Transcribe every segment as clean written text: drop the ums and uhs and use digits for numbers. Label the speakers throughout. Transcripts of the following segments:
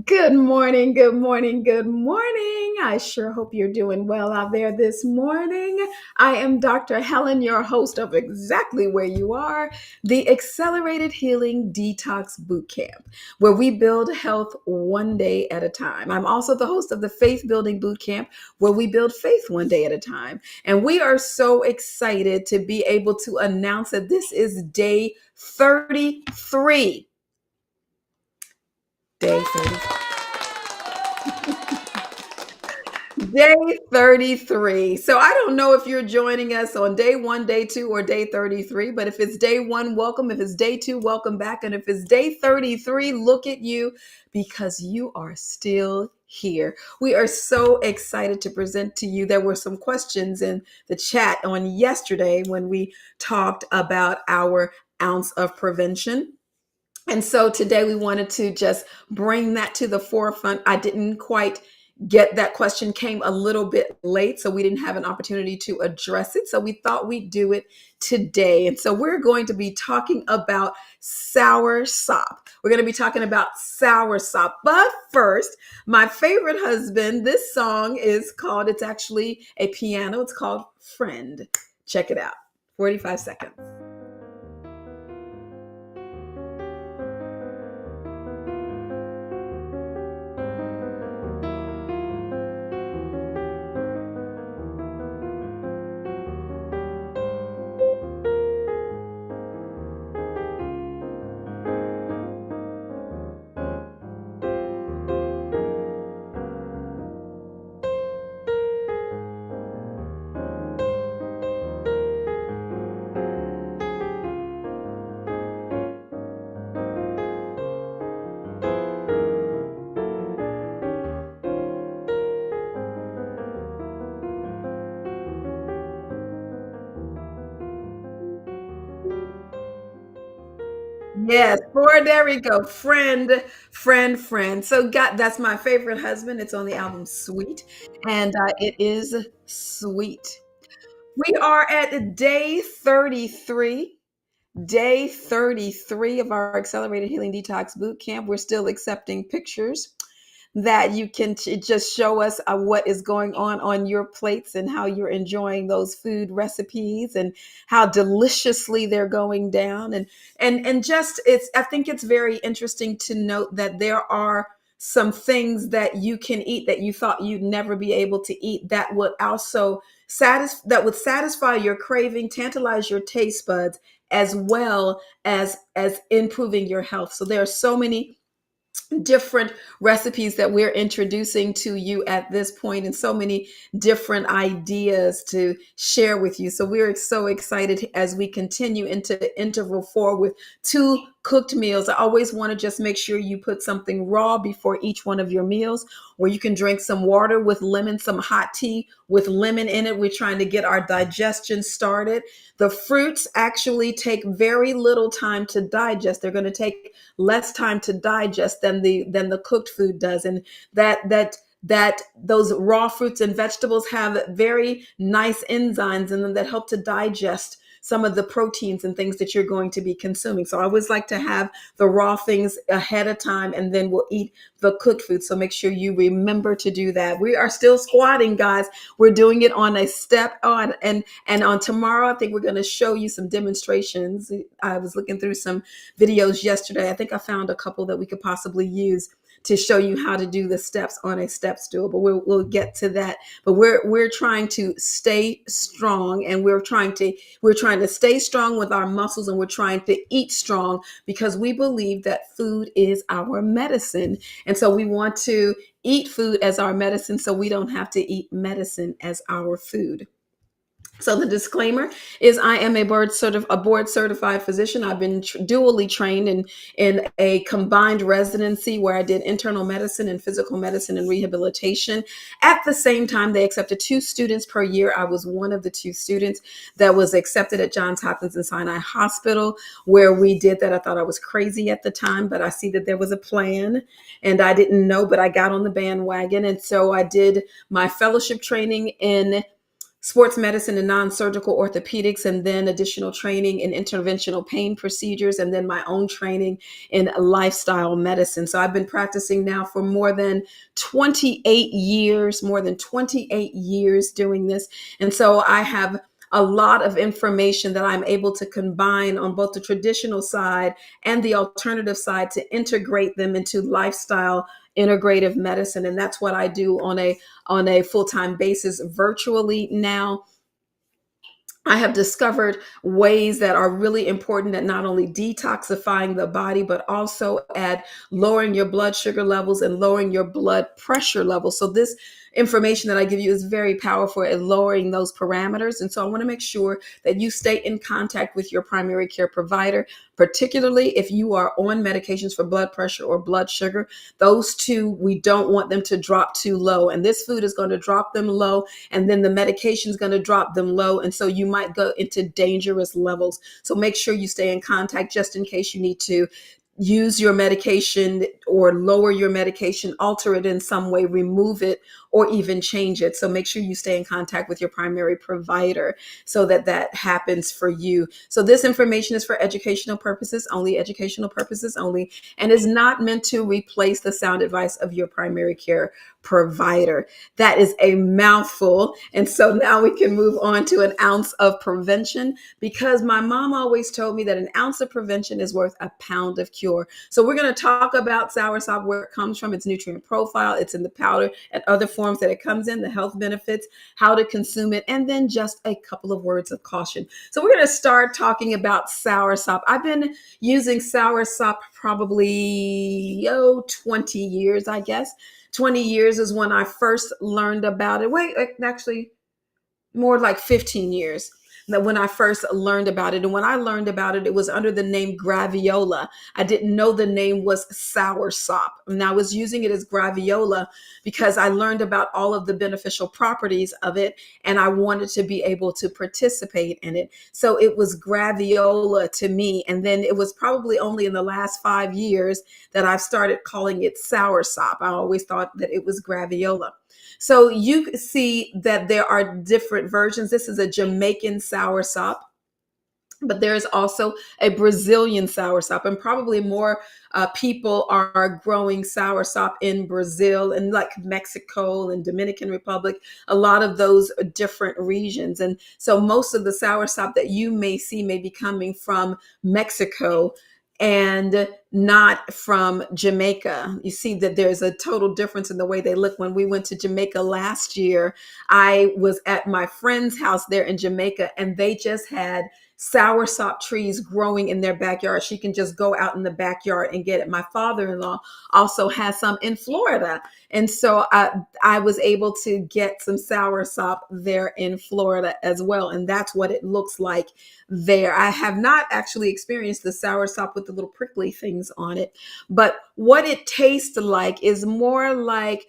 Speaker 1: Good morning, good morning, good morning. I sure hope you're doing well out there this morning. I am Dr. Helen, your host of Exactly Where You Are, the Accelerated Healing Detox Bootcamp, where we build health one day at a time. I'm also the host of the Faith Building Bootcamp, where we build faith one day at a time. And we are so excited to be able to announce that this is day 33. Day 33. Day 33. So I don't know if you're joining us on day one, day two, or day 33, but if it's day one, welcome. If it's day two, welcome back. And if it's day 33, look at you because you are still here. We are so excited to present to you. There were some questions in the chat on yesterday when we talked about our ounce of prevention. And so today we wanted to just bring that to the forefront. I didn't quite get that question, came a little bit late, so we didn't have an opportunity to address it. So we thought we'd do it today. And so we're going to be talking about sour sop. We're going to be talking about sour sop. But first, my favorite husband, this song is called, it's actually a piano. It's called Friend. Check it out. 45 seconds. Yes, for there we go. Friend, friend, friend. So God, that's my favorite husband. It's on the album Sweet, and it is sweet. We are at day 33. Day 33 of our Accelerated Healing Detox Bootcamp. We're still accepting pictures that you can just show us what is going on your plates and how you're enjoying those food recipes and how deliciously they're going down and just it's I think it's very interesting to note that there are some things that you can eat that you thought you'd never be able to eat that would also satisfy your craving, tantalize your taste buds, as well as improving your health. So there are so many different recipes that we're introducing to you at this point and so many different ideas to share with you. So we're so excited as we continue into interval 4 with 2 cooked meals. I always want to just make sure you put something raw before each one of your meals, where you can drink some water with lemon, some hot tea with lemon in it. We're trying to get our digestion started. The fruits actually take very little time to digest. They're going to take less time to digest than the cooked food does, and that those raw fruits and vegetables have very nice enzymes in them that help to digest some of the proteins and things that you're going to be consuming. So I always like to have the raw things ahead of time, and then we'll eat the cooked food. So make sure you remember to do that. We are still squatting, guys. We're doing it on a step on, and on tomorrow, I think we're going to show you some demonstrations. I was looking through some videos yesterday. I think I found a couple that we could possibly use to show you how to do the steps on a step stool, but we'll get to that. But we're trying to stay strong, and we're trying to stay strong with our muscles, and we're trying to eat strong because we believe that food is our medicine. And so we want to eat food as our medicine so we don't have to eat medicine as our food. So the disclaimer is I am a board certified physician. I've been dually trained in a combined residency where I did internal medicine and physical medicine and rehabilitation. At the same time, they accepted 2 students per year. I was one of the 2 students that was accepted at Johns Hopkins and Sinai Hospital where we did that. I thought I was crazy at the time, but I see that there was a plan and I didn't know, but I got on the bandwagon. And so I did my fellowship training in sports medicine and non-surgical orthopedics, and then additional training in interventional pain procedures, and then my own training in lifestyle medicine. So I've been practicing now for more than 28 years, more than 28 years doing this. And so I have a lot of information that I'm able to combine on both the traditional side and the alternative side to integrate them into lifestyle integrative medicine. And that's what I do on a full-time basis virtually now. I have discovered ways that are really important at not only detoxifying the body, but also at lowering your blood sugar levels and lowering your blood pressure levels. So this information that I give you is very powerful at lowering those parameters. And so I want to make sure that you stay in contact with your primary care provider, particularly if you are on medications for blood pressure or blood sugar. Those two, we don't want them to drop too low. And this food is going to drop them low, and then the medication is going to drop them low. And so you might go into dangerous levels. So make sure you stay in contact just in case you need to use your medication or lower your medication, alter it in some way, remove it, or even change it. So make sure you stay in contact with your primary provider so that that happens for you. So this information is for educational purposes only, and is not meant to replace the sound advice of your primary care provider. That is a mouthful. And so now we can move on to an ounce of prevention, because my mom always told me that an ounce of prevention is worth a pound of cure. So we're going to talk about soursop, where it comes from, its nutrient profile, it's in the powder and other forms that it comes in, the health benefits, how to consume it, and then just a couple of words of caution. So we're going to start talking about soursop. I've been using soursop probably 20 years, I guess. 20 years is when I first learned about it. Wait, actually, more like 15 years that when I first learned about it. And when I learned about it, it was under the name graviola. I didn't know the name was soursop. And I was using it as graviola because I learned about all of the beneficial properties of it, and I wanted to be able to participate in it. So it was graviola to me. And then it was probably only in the last 5 years that I've started calling it soursop. I always thought that it was graviola. So you see that there are different versions. This is a Jamaican soursop, but there is also a Brazilian soursop, and probably more people are growing soursop in Brazil and like Mexico and Dominican Republic, a lot of those different regions. And so most of the soursop that you may see may be coming from Mexico and not from Jamaica. You see that there's a total difference in the way they look. When we went to Jamaica last year, I was at my friend's house there in Jamaica, and they just had soursop trees growing in their backyard. She can just go out in the backyard and get it. My father-in-law also has some in Florida. And so I was able to get some soursop there in Florida as well. And that's what it looks like there. I have not actually experienced the soursop with the little prickly things on it, but what it tastes like is more like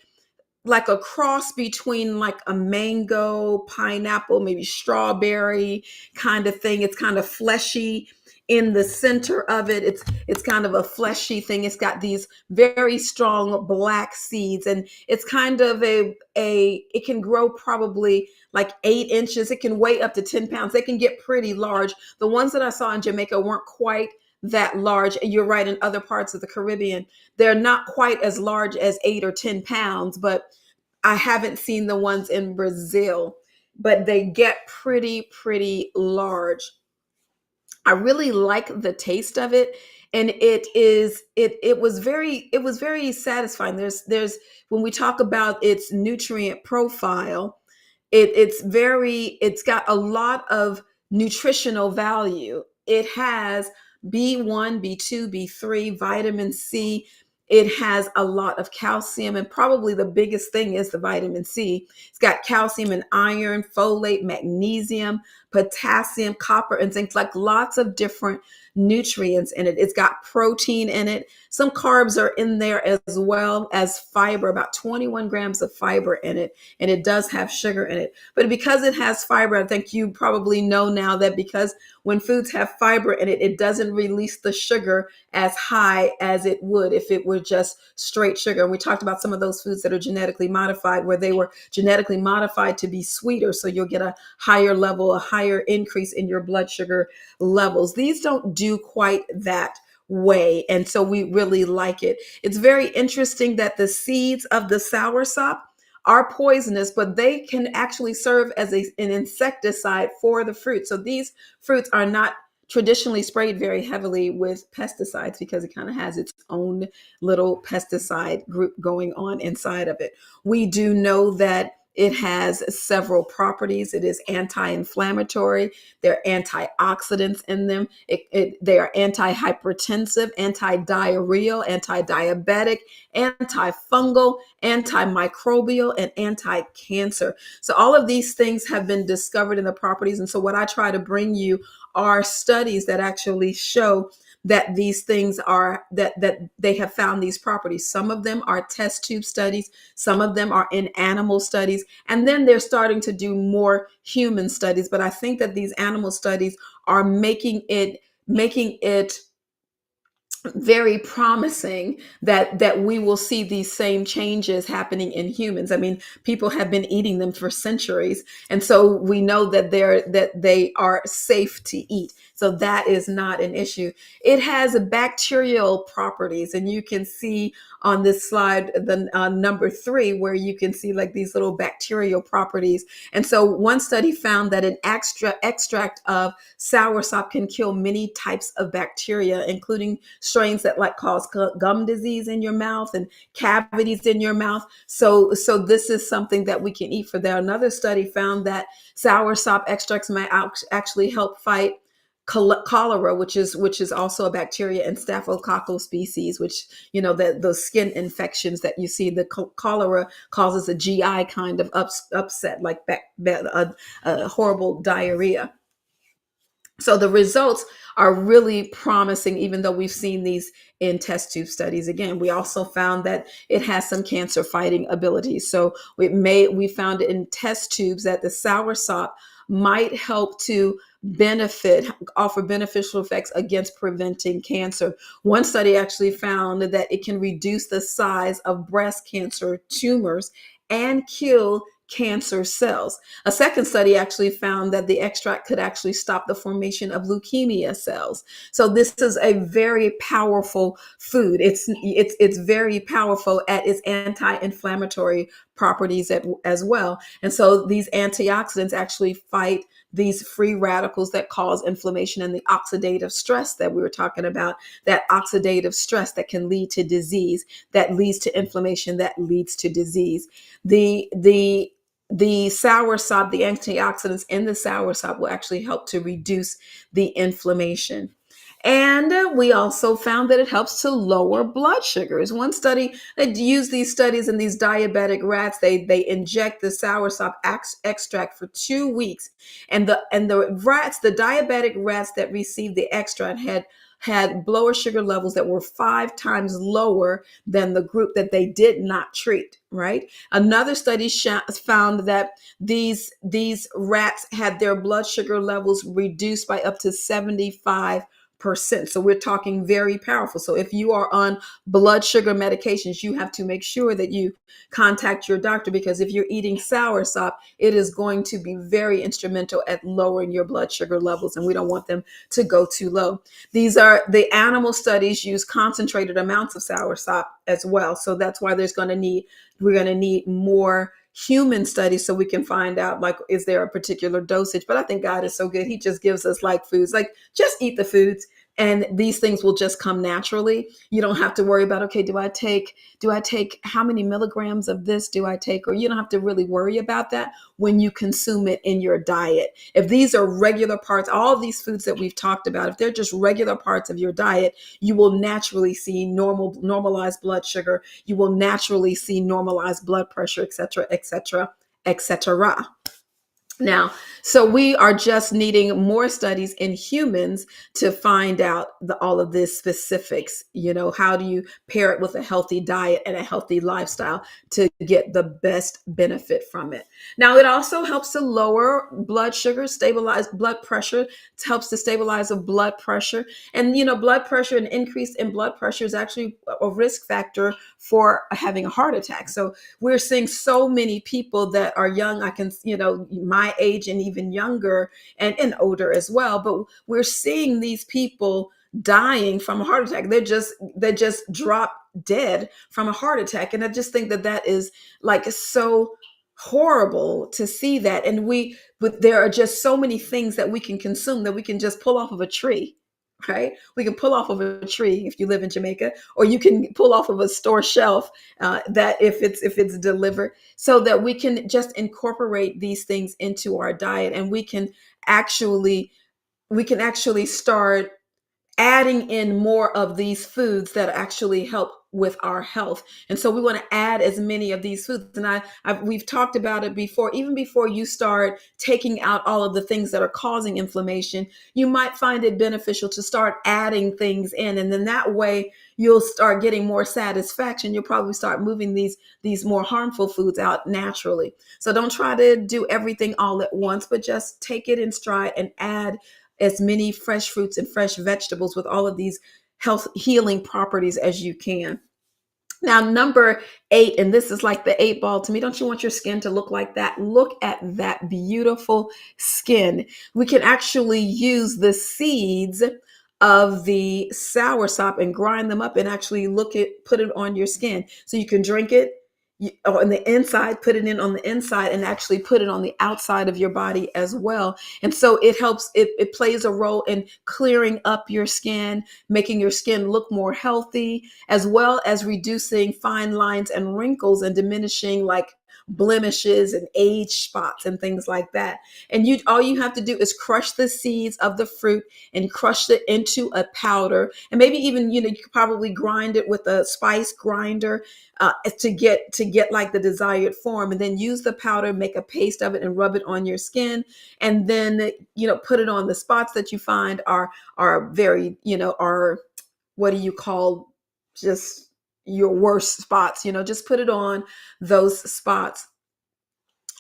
Speaker 1: a cross between like a mango, pineapple, maybe strawberry kind of thing. It's kind of fleshy in the center of it. It's kind of a fleshy thing. It's got these very strong black seeds, and it's kind of it can grow probably like 8 inches. It can weigh up to 10 pounds. They can get pretty large. The ones that I saw in Jamaica weren't quite that large. And you're right, in other parts of the Caribbean, they're not quite as large as 8 or 10 pounds, but I haven't seen the ones in Brazil, but they get pretty large. I really like the taste of it. And it was very satisfying. There's when we talk about its nutrient profile, it's got a lot of nutritional value. It has B1, B2, B3, vitamin C. It has a lot of calcium, and probably the biggest thing is the vitamin C. It's got calcium and iron, folate, magnesium, potassium, copper, and zinc, like lots of different nutrients in it. It's got protein in it. Some carbs are in there as well as fiber, about 21 grams of fiber in it. And it does have sugar in it. But because it has fiber, I think you probably know now that because when foods have fiber in it, it doesn't release the sugar as high as it would if it were just straight sugar. And we talked about some of those foods that are genetically modified, where they were genetically modified to be sweeter. So you'll get a higher level, a higher increase in your blood sugar levels. These don't do quite that way. And so we really like it. It's very interesting that the seeds of the soursop are poisonous, but they can actually serve as an insecticide for the fruit. So these fruits are not traditionally sprayed very heavily with pesticides because it kind of has its own little pesticide group going on inside of it. We do know that it has several properties. It is anti-inflammatory. There are antioxidants in them. They are anti-hypertensive, anti-diarrheal, anti-diabetic, antifungal, antimicrobial, and anti-cancer. So all of these things have been discovered in the properties. And so what I try to bring you are studies that actually show that these things are that they have found these properties. Some of them are test tube studies, some of them are in animal studies, and then they're starting to do more human studies. But I think that these animal studies are making it very promising that we will see these same changes happening in humans. I mean, people have been eating them for centuries, and so we know that they are safe to eat. So that is not an issue. It has bacterial properties, and you can see on this slide the number 3, where you can see like these little bacterial properties. And so one study found that an extract of soursop can kill many types of bacteria, including strains that like cause gum disease in your mouth and cavities in your mouth. So this is something that we can eat for that. Another study found that soursop extracts might actually help fight cholera, which is also a bacteria and staphylococcal species, which, you know, those skin infections that you see. The cholera causes a GI kind of upset, like a horrible diarrhea. So the results are really promising, even though we've seen these in test tube studies. Again, we also found that it has some cancer fighting abilities. So we found in test tubes that the soursop might help to offer beneficial effects against preventing cancer. One study actually found that it can reduce the size of breast cancer tumors and kill cancer cells. A second study actually found that the extract could actually stop the formation of leukemia cells. So this is a very powerful food. It's very powerful at its anti-inflammatory properties as well. And so these antioxidants actually fight these free radicals that cause inflammation and the oxidative stress that we were talking about, that oxidative stress that can lead to disease, that leads to inflammation, that leads to disease. The soursop, the antioxidants in the soursop will actually help to reduce the inflammation. And we also found that it helps to lower blood sugars. One study that used these studies in these diabetic rats, they inject the soursop extract for 2 weeks. And the diabetic rats that received the extract had blood sugar levels that were 5 times lower than the group that they did not treat, right? Another study found that these rats had their blood sugar levels reduced by up to 75%. So we're talking very powerful. So if you are on blood sugar medications, you have to make sure that you contact your doctor, because if you're eating soursop, it is going to be very instrumental at lowering your blood sugar levels, and we don't want them to go too low. These are the animal studies use concentrated amounts of soursop as well. So that's why we're going to need more human studies so we can find out, like, is there a particular dosage? But I think God is so good. He just gives us like foods, like just eat the foods and these things will just come naturally. You don't have to worry about, okay, do I take how many milligrams of this do I take? Or you don't have to really worry about that when you consume it in your diet. If these are regular parts, all of these foods that we've talked about, if they're just regular parts of your diet, you will naturally see normalized blood sugar. You will naturally see normalized blood pressure, et cetera, et cetera, et cetera. Now, so we are just needing more studies in humans to find out all of this specifics. How do you pair it with a healthy diet and a healthy lifestyle to get the best benefit from it? Now, it also helps to lower blood sugar, stabilize blood pressure. It helps to stabilize the blood pressure. And, blood pressure and increase in blood pressure is actually a risk factor for having a heart attack. So we're seeing so many people that are young. I can, my age and even younger and older as well. But we're seeing these people dying from a heart attack. They just drop dead from a heart attack. And I just think that that is like so horrible to see that. But there are just so many things that we can consume that we can just pull off of a tree. Right? We can pull off of a tree if you live in Jamaica, or you can pull off of a store shelf that if it's delivered, so that we can just incorporate these things into our diet, and actually we can actually start adding in more of these foods that actually help with our health. And so we want to add as many of these foods. And we've talked about it before. Even before you start taking out all of the things that are causing inflammation, you might find it beneficial to start adding things in, and then that way you'll start getting more satisfaction. You'll probably start moving these more harmful foods out naturally. So don't try to do everything all at once, but just take it in stride and add as many fresh fruits and fresh vegetables with all of these health healing properties as you can. Now, number 8, and this is like the 8 ball to me. Don't you want your skin to look like that? Look at that beautiful skin. We can actually use the seeds of the soursop and grind them up and actually put it on your skin. So you can drink it on the inside, put it in on the inside, and actually put it on the outside of your body as well. And so it helps, it plays a role in clearing up your skin, making your skin look more healthy, as well as reducing fine lines and wrinkles and diminishing like blemishes and age spots and things like that. And all you have to do is crush the seeds of the fruit and crush it into a powder. And maybe even, you could probably grind it with a spice grinder to get like the desired form, and then use the powder, make a paste of it, and rub it on your skin. And then put it on the spots that you find are very, are, what do you call, just your worst spots. Just put it on those spots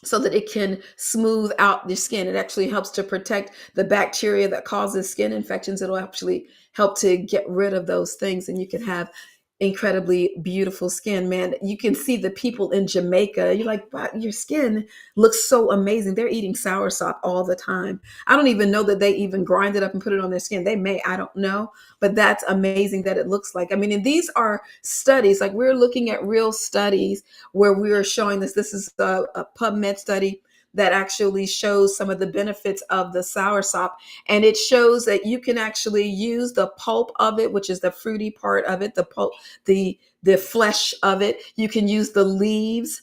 Speaker 1: so that it can smooth out the skin. It actually helps to protect the bacteria that causes skin infections. It'll actually help to get rid of those things, and you can have incredibly beautiful skin. Man, you can see the people in Jamaica. You're like, wow, your skin looks so amazing. They're eating soursop all the time. I don't even know that they even grind it up and put it on their skin. They may, I don't know, but that's amazing that it looks like. I mean, and these are studies, like we're looking at real studies where we are showing this. This is a PubMed study that actually shows some of the benefits of the soursop. And it shows that you can actually use the pulp of it, which is the fruity part of it, the pulp, the flesh of it. You can use the leaves,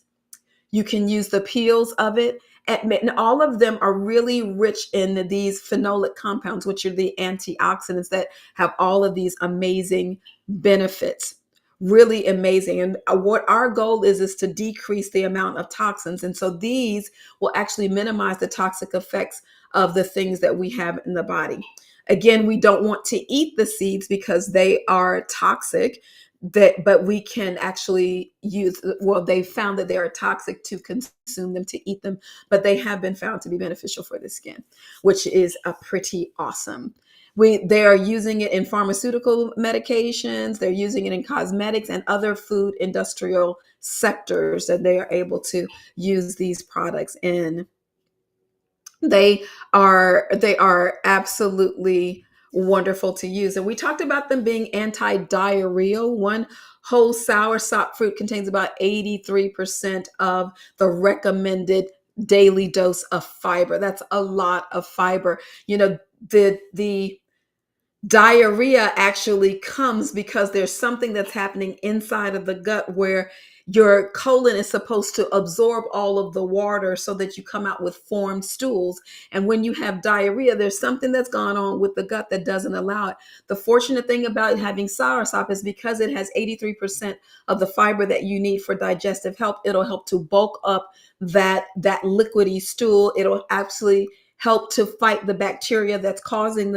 Speaker 1: you can use the peels of it. And all of them are really rich in these phenolic compounds, which are the antioxidants that have all of these amazing benefits. Really amazing. And what our goal is to decrease the amount of toxins. And so these will actually minimize the toxic effects of the things that we have in the body. Again, we don't want to eat the seeds because they are toxic. But we can actually use, well, they found that they are toxic to consume them, to eat them, but they have been found to be beneficial for the skin, which is a pretty awesome. They are using it in pharmaceutical medications, they're using it in cosmetics and other food industrial sectors that they are able to use these products in. They are absolutely wonderful to use. And we talked about them being anti-diarrheal. One whole soursop fruit contains about 83% of the recommended daily dose of fiber. That's a lot of fiber. The Diarrhea actually comes because there's something that's happening inside of the gut where your colon is supposed to absorb all of the water so that you come out with formed stools. And when you have diarrhea, there's something that's gone on with the gut that doesn't allow it. The fortunate thing about having soursop is because it has 83% of the fiber that you need for digestive health, it'll help to bulk up that liquidy stool. It'll actually help to fight the bacteria that's causing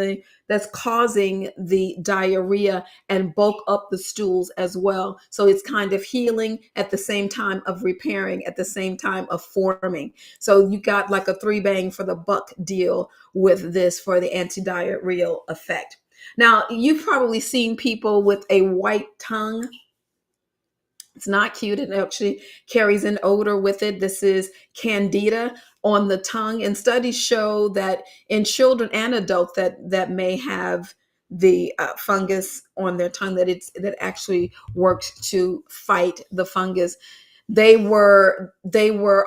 Speaker 1: the diarrhea and bulk up the stools as well. So it's kind of healing at the same time of repairing, at the same time of forming. So you got like a three bang for the buck deal with this for the anti-diarrheal effect. Now, you've probably seen people with a white tongue. It's not cute. It actually carries an odor with it. This is candida on the tongue. And studies show that in children and adults that may have the fungus on their tongue, that actually works to fight the fungus. They were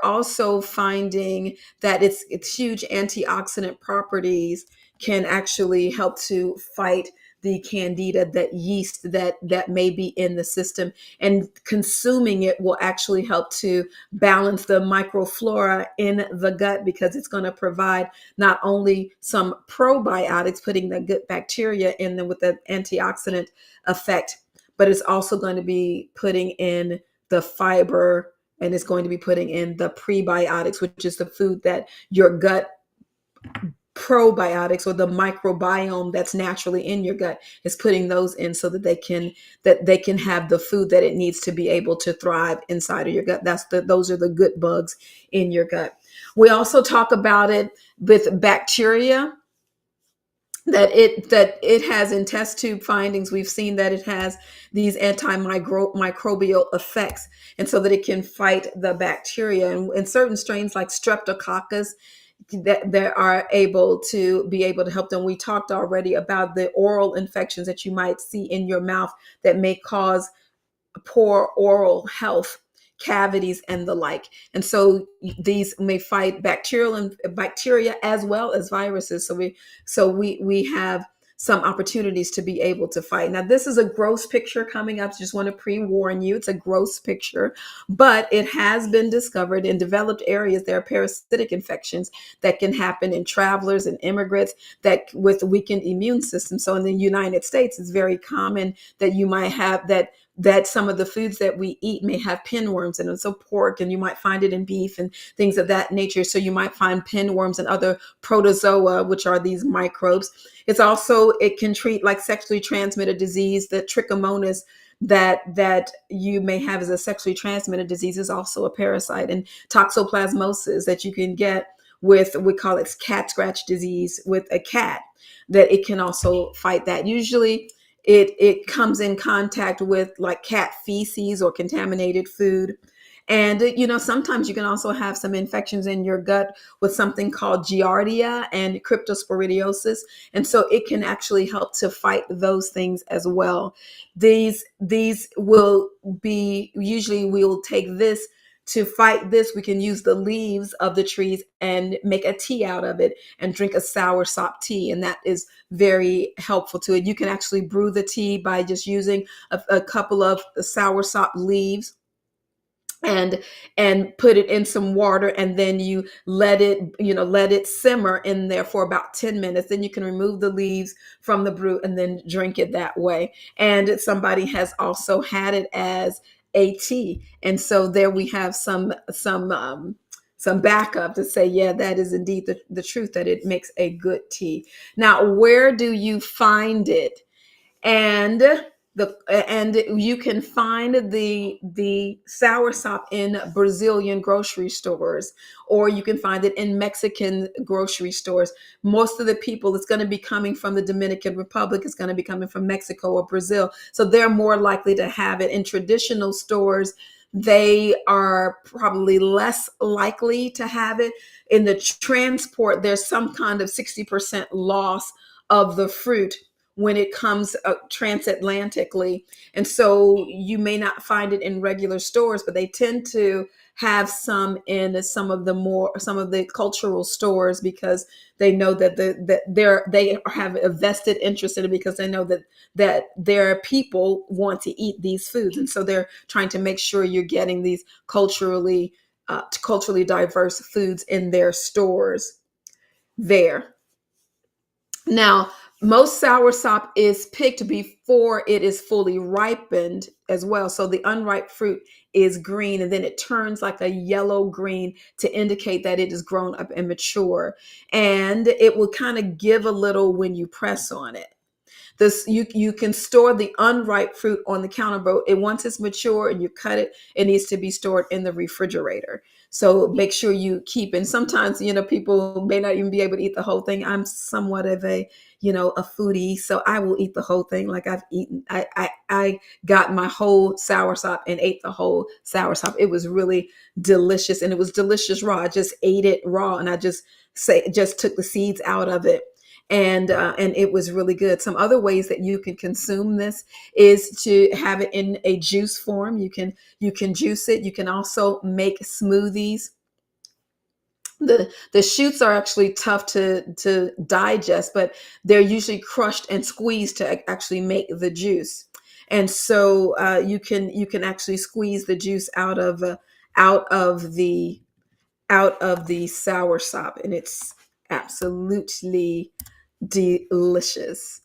Speaker 1: also finding that its huge antioxidant properties can actually help to fight the candida, that yeast that may be in the system, and consuming it will actually help to balance the microflora in the gut, because it's going to provide not only some probiotics, putting the good bacteria in them with the antioxidant effect, but it's also going to be putting in the fiber, and it's going to be putting in the prebiotics, which is the food that your gut probiotics, or the microbiome that's naturally in your gut, is putting those in so that they can have the food that it needs to be able to thrive inside of your gut. Those are the good bugs in your gut. We also talk about it with bacteria, that it has in test tube findings. We've seen that it has these antimicrobial effects, and so that it can fight the bacteria. And certain strains like streptococcus, that they are able to help them. We talked already about the oral infections that you might see in your mouth that may cause poor oral health, cavities, and the like. And so these may fight bacteria as well as viruses. So we have some opportunities to be able to fight. Now, this is a gross picture coming up. Just want to pre-warn you, it's a gross picture, but it has been discovered in developed areas there are parasitic infections that can happen in travelers and immigrants that with weakened immune systems. So in the United States, it's very common that you might have that some of the foods that we eat may have pinworms in them. So pork, and you might find it in beef and things of that nature. So you might find pinworms and other protozoa, which are these microbes. It can treat like sexually transmitted disease. The trichomonas that you may have as a sexually transmitted disease is also a parasite. And toxoplasmosis that you can get with, we call it cat scratch disease with a cat, that it can also fight that. Usually it comes in contact with like cat feces or contaminated food. And sometimes you can also have some infections in your gut with something called giardia and cryptosporidiosis, and so it can actually help to fight those things as well. These will be, usually we'll take this to fight this. We can use the leaves of the trees and make a tea out of it and drink a soursop tea, and that is very helpful to it. You can actually brew the tea by just using a couple of soursop leaves and put it in some water, and then you let it simmer in there for about 10 minutes. Then you can remove the leaves from the brew and then drink it that way. And somebody has also had it as a tea, and so there we have some backup to say, yeah, that is indeed the truth, that it makes a good tea. Now, where do you find it? And you can find the soursop in Brazilian grocery stores, or you can find it in Mexican grocery stores. Most of the people, it's going to be coming from the Dominican Republic, it's going to be coming from Mexico or Brazil, so they're more likely to have it. In traditional stores, they are probably less likely to have it. In the transport, there's some kind of 60% loss of the fruit when it comes transatlantically. And so you may not find it in regular stores, but they tend to have some in some of the cultural stores, because they know that they have a vested interest in it, because they know that their people want to eat these foods, and so they're trying to make sure you're getting these culturally diverse foods in their stores there. Now, most soursop is picked before it is fully ripened as well. So the unripe fruit is green, and then it turns like a yellow green to indicate that it is grown up and mature. And it will kind of give a little when you press on it. This you can store the unripe fruit on the counter, but once it's mature and you cut it, it needs to be stored in the refrigerator. So make sure you keep. And sometimes, people may not even be able to eat the whole thing. I'm somewhat of a foodie, so I will eat the whole thing. Like I've eaten, I got my whole soursop and ate the whole soursop. It was really delicious, and it was delicious raw. I just ate it raw, and I just took the seeds out of it, and it was really good. Some other ways that you can consume this is to have it in a juice form. You can juice it. You can also make smoothies. The shoots are actually tough to digest, but they're usually crushed and squeezed to actually make the juice. And so you can actually squeeze the juice out of the soursop, and it's absolutely delicious.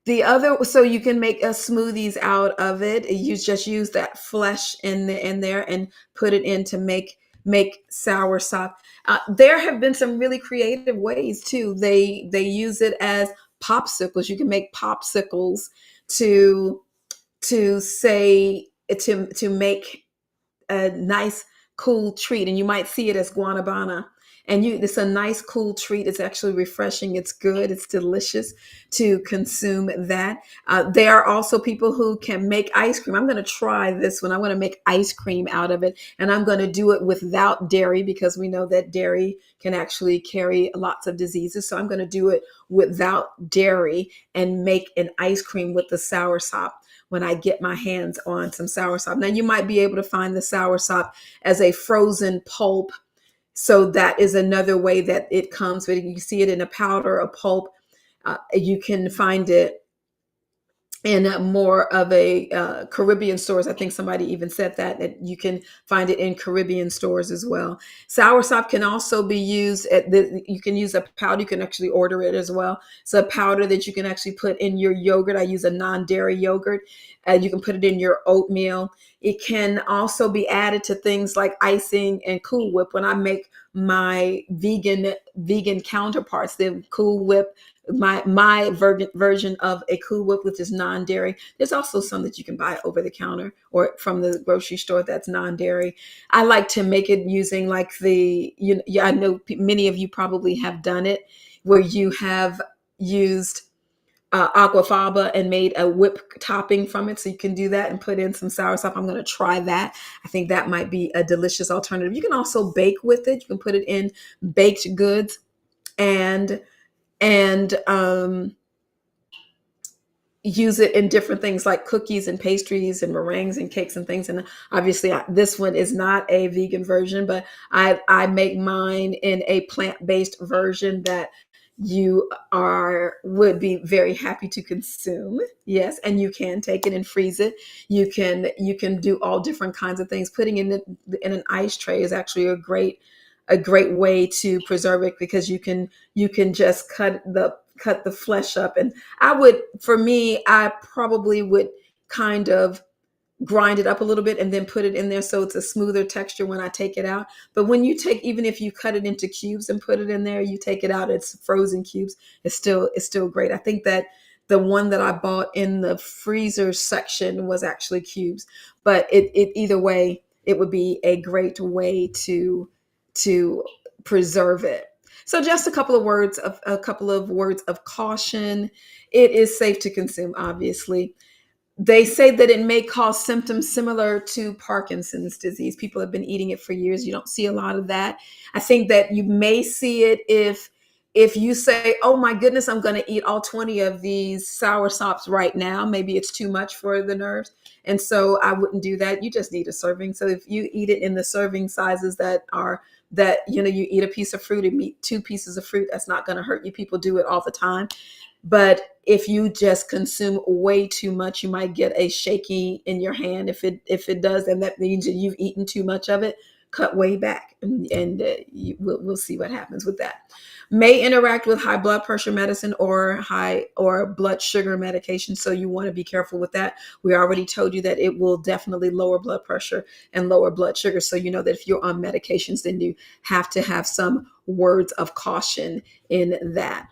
Speaker 1: So you can make smoothies out of it. You just use that flesh in there and put it in to make soursop. There have been some really creative ways too. They use it as popsicles. You can make popsicles to to make a nice cool treat, and you might see it as guanabana, and it's a nice cool treat. It's actually refreshing, it's good, it's delicious to consume that. There are also people who can make ice cream. I'm going to try this one. I want to make ice cream out of it, and I'm going to do it without dairy, because we know that dairy can actually carry lots of diseases. So I'm going to do it without dairy and make an ice cream with the soursop when I get my hands on some soursop. Now, you might be able to find the soursop as a frozen pulp. So that is another way that it comes, but you see it in a powder, a pulp. You can find it in more of a Caribbean stores. I think somebody even said that you can find it in Caribbean stores as well. Soursop can also be used you can use a powder. You can actually order it as well. It's a powder that you can actually put in your yogurt. I use a non-dairy yogurt. You can put it in your oatmeal. It can also be added to things like icing and Cool Whip. When I make my vegan counterparts, the Cool Whip, my version of a Cool Whip, which is non-dairy. There's also some that you can buy over the counter or from the grocery store that's non-dairy. I like to make it using like I know many of you probably have done it, where you have used aquafaba and made a whip topping from it. So you can do that and put in some soursop. I'm going to try that. I think that might be a delicious alternative. You can also bake with it. You can put it in baked goods and use it in different things like cookies and pastries and meringues and cakes and things. And obviously this one is not a vegan version, but I make mine in a plant-based version that you would be very happy to consume. Yes, and you can take it and freeze it. You can do all different kinds of things. Putting it in an ice tray is actually a great way to preserve it, because you can just cut the flesh up. And I probably would kind of grind it up a little bit and then put it in there so it's a smoother texture when I take it out. But even if you cut it into cubes and put it in there, you take it out, it's frozen cubes, it's still great. I think that the one that I bought in the freezer section was actually cubes, but either way, it would be a great way to preserve it. So just a couple of words of caution. It is safe to consume, obviously. They say that it may cause symptoms similar to Parkinson's disease. People have been eating it for years. You don't see a lot of that. I think that you may see it if if you say, oh my goodness, I'm going to eat all 20 of these sour sops right now, maybe it's too much for the nerves. And so I wouldn't do that. You just need a serving. So if you eat it in the serving sizes that, you eat a piece of fruit and eat 2 pieces of fruit, that's not going to hurt you. People do it all the time. But if you just consume way too much, you might get a shaky in your hand. If it does, then that means that you've eaten too much of it. Cut way back, and we'll see what happens with that. May interact with high blood pressure medicine or high or blood sugar medication, so you want to be careful with that. We already told you that it will definitely lower blood pressure and lower blood sugar, so you know that if you're on medications, then you have to have some words of caution in that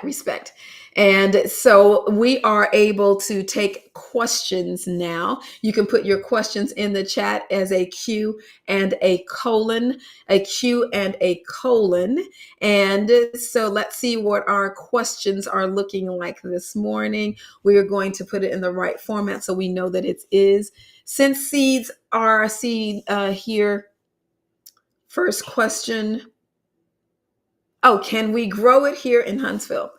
Speaker 1: respect. And so we are able to take questions now. You can put your questions in the chat as a Q and a colon, a Q and a colon. And so let's see what our questions are looking like this morning. We are going to put it in the right format so we know that it is. Since seeds are seed here, first question. Oh, can we grow it here in Huntsville?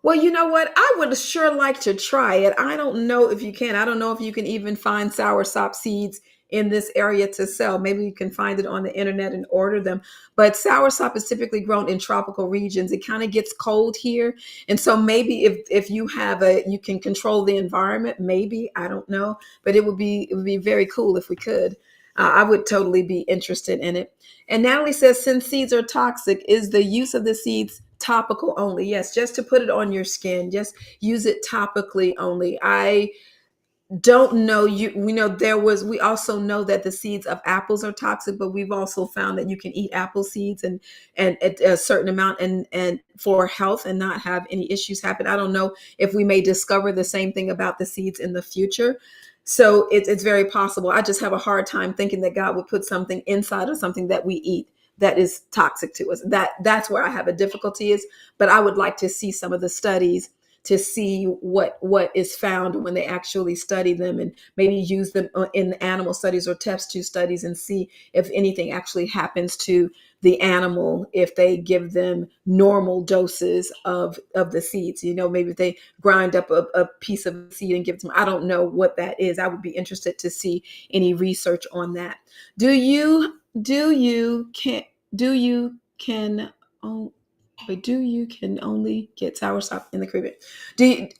Speaker 1: Well, you know what? I would sure like to try it. I don't know if you can. I don't know if you can even find soursop seeds in this area to sell. Maybe you can find it on the internet and order them. But soursop is typically grown in tropical regions. It kind of gets cold here. And so maybe if you have you can control the environment, maybe, I don't know. But it would be very cool if we could. I would totally be interested in it. And Natalie says, since seeds are toxic, is the use of the seeds topical only? Yes, just to put it on your skin. Just use it topically only. I don't know. We also know that the seeds of apples are toxic, but we've also found that you can eat apple seeds and at a certain amount and for health and not have any issues happen. I don't know if we may discover the same thing about the seeds in the future. So it's very possible. I just have a hard time thinking that God would put something inside of something that we eat that is toxic to us. That's where I have a difficulty is, but I would like to see some of the studies to see what is found when they actually study them and maybe use them in animal studies or test tube studies and see if anything actually happens to the animal if they give them normal doses of the seeds. Maybe if they grind up a piece of seed and give it to them. I don't know what that is. I would be interested to see any research on that. Do you can only get soursop in the Caribbean?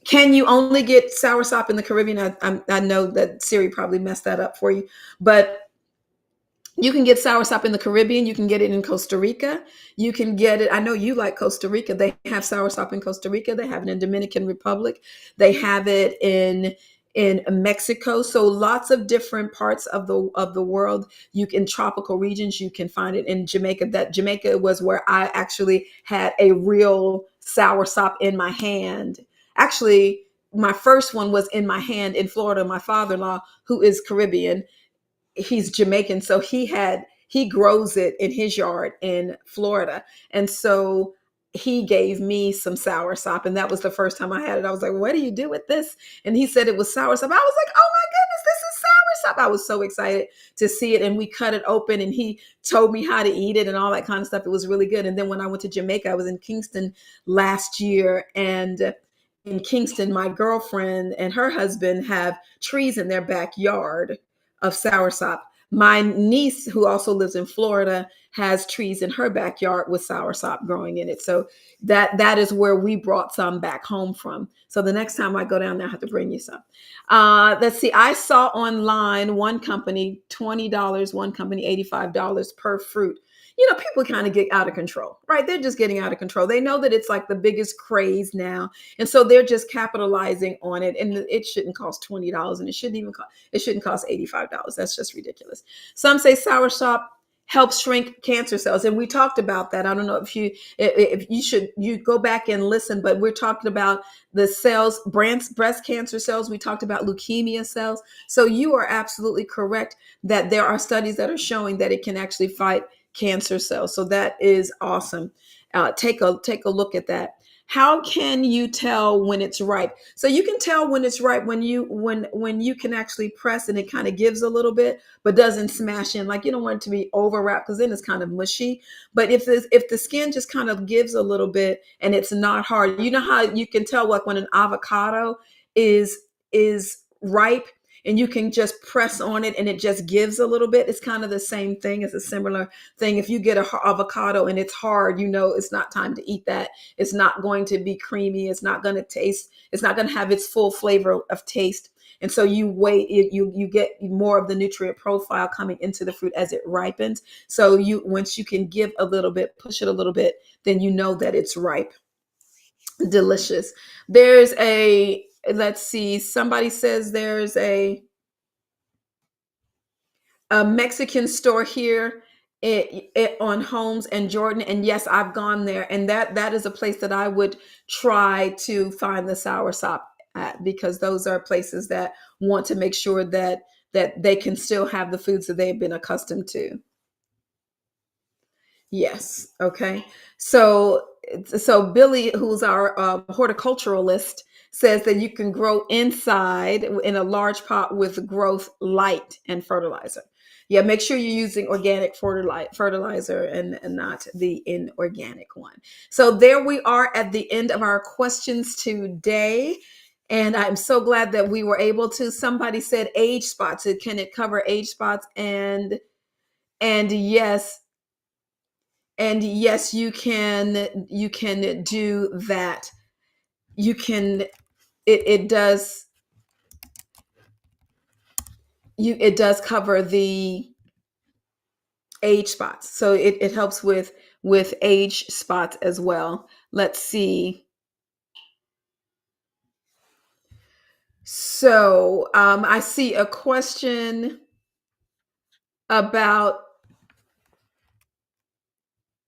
Speaker 1: Can you only get soursop in the Caribbean? I know that Siri probably messed that up for you, but you can get soursop in the Caribbean. You can get it in Costa Rica. You can get it. I know you like Costa Rica. They have soursop in Costa Rica. They have it in Dominican Republic. They have it in Mexico. So lots of different parts of the world. In tropical regions, you can find it in Jamaica. That Jamaica was where I actually had a real soursop in my hand. Actually, my first one was in my hand in Florida. My father-in-law, who is Caribbean, he's Jamaican, so he grows it in his yard in Florida. And so he gave me some soursop, and that was the first time I had it. I was like, what do you do with this? And he said it was soursop. I was like, oh my goodness, this is soursop. I was so excited to see it. And we cut it open and he told me how to eat it and all that kind of stuff. It was really good. And then when I went to Jamaica, I was in Kingston last year, and in Kingston, my girlfriend and her husband have trees in their backyard of soursop. My niece, who also lives in Florida, has trees in her backyard with soursop growing in it. So that is where we brought some back home from. So the next time I go down there, I have to bring you some. Let's see. I saw online one company $20, one company $85 per fruit. People kind of get out of control, right? They're just getting out of control. They know that it's like the biggest craze now. And so they're just capitalizing on it. And it shouldn't cost $20, and it shouldn't cost $85. That's just ridiculous. Some say soursop helps shrink cancer cells. And we talked about that. I don't know if you go back and listen, but we're talking about the cells, breast cancer cells. We talked about leukemia cells. So you are absolutely correct that there are studies that are showing that it can actually fight cancer cells. So that is awesome. Take a look at that. How can you tell when it's ripe? So you can tell when it's ripe when you can actually press and it kind of gives a little bit, but doesn't smash in. Like you don't want it to be over wrapped because then it's kind of mushy. But if the skin just kind of gives a little bit and it's not hard, you know how you can tell like when an avocado is is ripe and you can just press on it and it just gives a little bit. It's kind of the same thing. It's a similar thing. If you get a avocado and it's hard, you know it's not time to eat that. It's not going to be creamy. It's not going to taste. It's not going to have its full flavor of taste. And so you wait. You get more of the nutrient profile coming into the fruit as it ripens. So you once you can give a little bit, push it a little bit, then you know that it's ripe. Delicious. There's a let's see. Somebody says there's a Mexican store here on Holmes and Jordan. And yes, I've gone there, and that is a place that I would try to find the soursop at, because those are places that want to make sure that they can still have the foods that they've been accustomed to. Yes. Okay. So, Billy, who's our horticulturalist, says that you can grow inside in a large pot with growth light and fertilizer. Yeah, make sure you're using organic fertilizer and not the inorganic one. So there we are at the end of our questions today. And I'm so glad that we were able to. Somebody said age spots. Can it cover age spots? And yes, you can do that. You can it does it does cover the age spots, so it helps with age spots as well. Let's see. So I see a question about,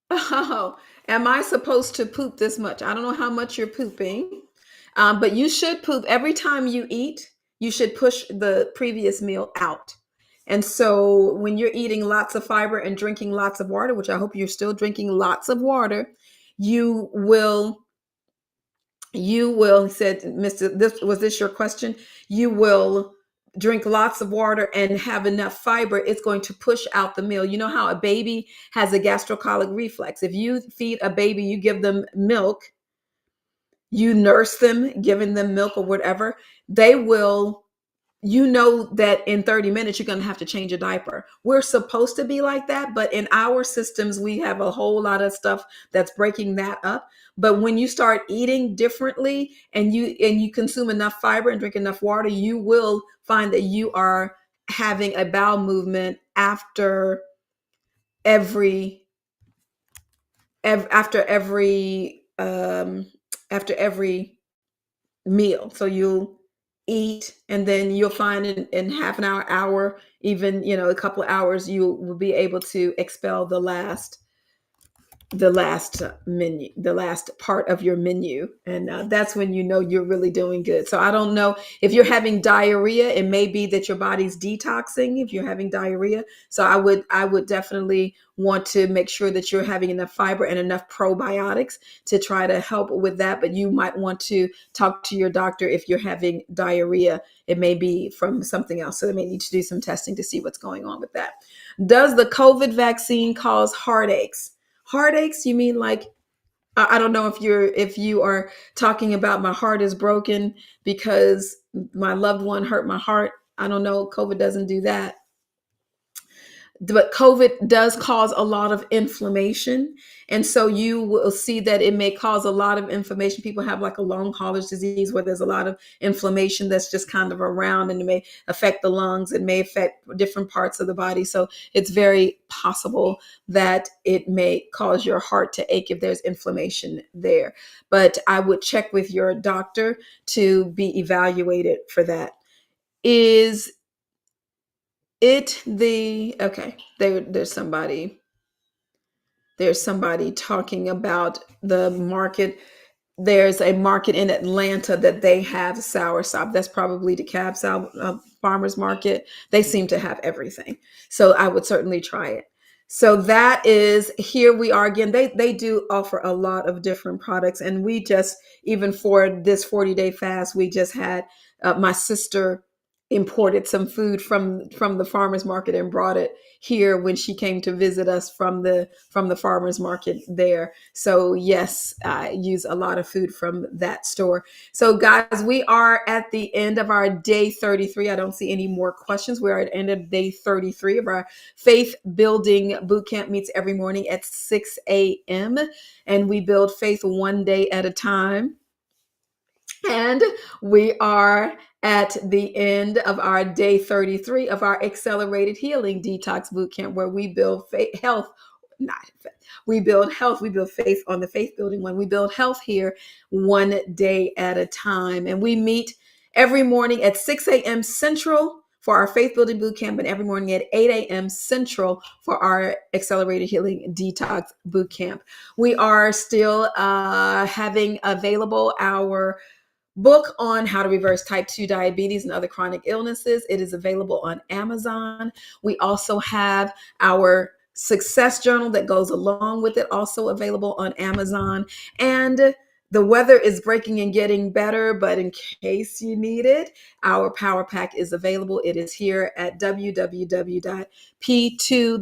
Speaker 1: oh, am I supposed to poop this much? I don't know how much you're pooping, but you should poop every time you eat. You should push the previous meal out. And so when you're eating lots of fiber and drinking lots of water, which I hope you're still drinking lots of water, you will he said, Mr. This your question? You will drink lots of water and have enough fiber. It's going to push out the meal. You know how a baby has a gastrocolic reflex. If you feed a baby, you give them milk, you nurse them, giving them milk or whatever, they will, you know that in 30 minutes you're going to have to change a diaper. We're supposed to be like that, but in our systems we have a whole lot of stuff that's breaking that up. But when you start eating differently and you consume enough fiber and drink enough water, you will find that you are having a bowel movement every after every meal. So you'll eat and then you'll find in half an hour, even, a couple of hours, you will be able to expel the last part of your menu. And that's when you know you're really doing good. So I don't know if you're having diarrhea. It may be that your body's detoxing if you're having diarrhea. So I would definitely want to make sure that you're having enough fiber and enough probiotics to try to help with that. But you might want to talk to your doctor if you're having diarrhea. It may be from something else. So they may need to do some testing to see what's going on with that. Does the COVID vaccine cause heartaches? Heartaches, you mean like, I don't know if you are talking about my heart is broken because my loved one hurt my heart. I don't know. COVID doesn't do that. But COVID does cause a lot of inflammation. And so you will see that it may cause a lot of inflammation. People have like a long haulers disease where there's a lot of inflammation that's just kind of around, and it may affect the lungs. It may affect different parts of the body. So it's very possible that it may cause your heart to ache if there's inflammation there. But I would check with your doctor to be evaluated for that. Is okay, there's somebody talking about the market. There's a market in Atlanta that they have soursop. That's probably the farmers market. They seem to have everything, so I would certainly try it. So that is, here we are again. They do offer a lot of different products, and we just, even for this 40-day fast, we just had, my sister imported some food from the farmers market and brought it here when she came to visit us from the farmers market there. So yes, I use a lot of food from that store. So guys, we are at the end of our day 33. I don't see any more questions. We are at the end of day 33 of our Faith Building Bootcamp. Meets every morning at 6 a.m. and we build faith one day at a time. And we are at the end of our day 33 of our Accelerated Healing Detox Bootcamp, where we build health, not faith. We build health, we build faith on the faith building one. We build health here one day at a time. And we meet every morning at 6 a.m. Central for our Faith Building Bootcamp, and every morning at 8 a.m. Central for our Accelerated Healing Detox Bootcamp. We are still having available our book on how to reverse type 2 diabetes and other chronic illnesses. It is available on Amazon. We also have our success journal that goes along with it, also available on Amazon. And the weather is breaking and getting better, but in case you need it, our power pack is available. It is here at www.p2,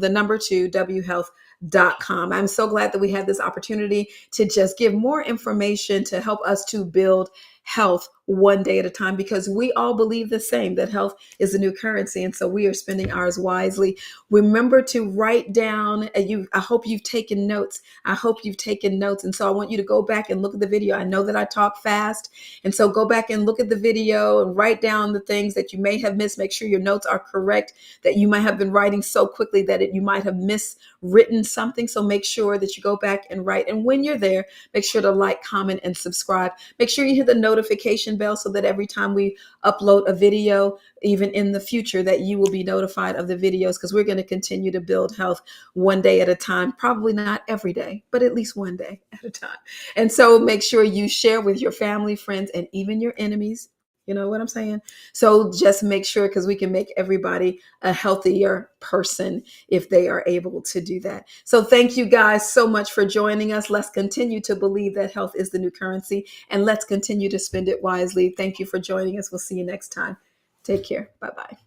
Speaker 1: the number 2, whealth.com. I'm so glad that we had this opportunity to just give more information to help us to build health one day at a time, because we all believe the same, that health is a new currency. And so we are spending ours wisely. Remember to write down, I hope you've taken notes. I hope you've taken notes. And so I want you to go back and look at the video. I know that I talk fast. And so go back and look at the video and write down the things that you may have missed. Make sure your notes are correct, that you might have been writing so quickly that you might have miswritten something. So make sure that you go back and write. And when you're there, make sure to like, comment, and subscribe. Make sure you hit the notification bell so that every time we upload a video, even in the future, that you will be notified of the videos, because we're going to continue to build health one day at a time. Probably not every day, but at least one day at a time. And so make sure you share with your family, friends, and even your enemies. You know what I'm saying? So just make sure, because we can make everybody a healthier person if they are able to do that. So thank you guys so much for joining us. Let's continue to believe that health is the new currency, and let's continue to spend it wisely. Thank you for joining us. We'll see you next time. Take care. Bye-bye.